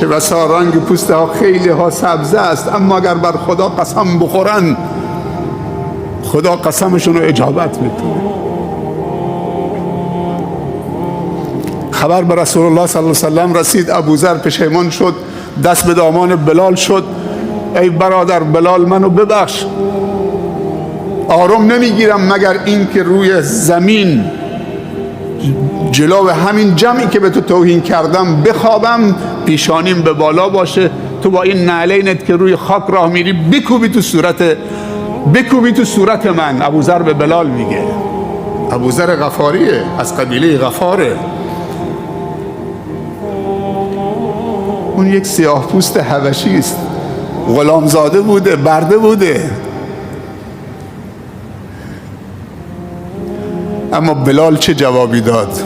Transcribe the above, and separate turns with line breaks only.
چه بسا رنگ پوسته ها خیلی ها سبز است، اما اگر بر خدا قسم بخورن خدا قسمشون رو اجابت میکنه. خبر به رسول الله صلی الله علیه وسلم رسید. ابوذر پشیمان شد، دست به دامان بلال شد. ای برادر بلال، منو ببخش، آرام نمیگیرم مگر این که روی زمین جلو همین جمعی که به تو توهین کردم بخوابم، پیشانیم به بالا باشه، تو با این نعلینت که روی خاک راه میری بکوبی تو صورت من. ابوذر به بلال میگه. ابوذر غفاریه، از قبیله غفاره. اون یک سیاه پوست حبشی است، غلامزاده بوده، برده بوده. اما بلال چه جوابی داد؟